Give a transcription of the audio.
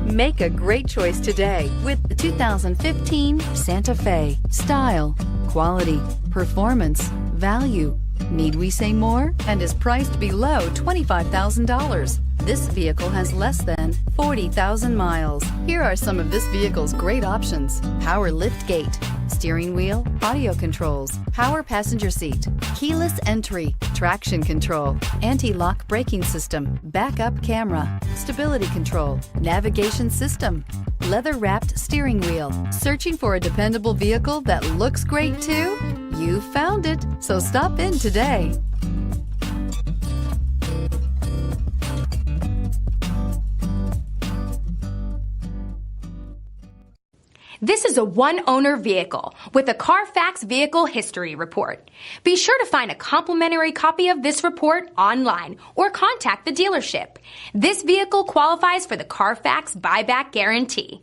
Make a great choice today with the 2015 Santa Fe. Style, quality, performance, value. Need we say more? And is priced below $25,000. This vehicle has less than 40,000 miles. Here are some of this vehicle's great options: power liftgate, steering wheel audio controls, power passenger seat, keyless entry, traction control, anti-lock braking system, backup camera, stability control, navigation system, leather-wrapped steering wheel. Searching for a dependable vehicle that looks great too? You found it, so stop in today. This is a one-owner vehicle with a Carfax Vehicle History Report. Be sure to find a complimentary copy of this report online or contact the dealership. This vehicle qualifies for the Carfax Buyback Guarantee.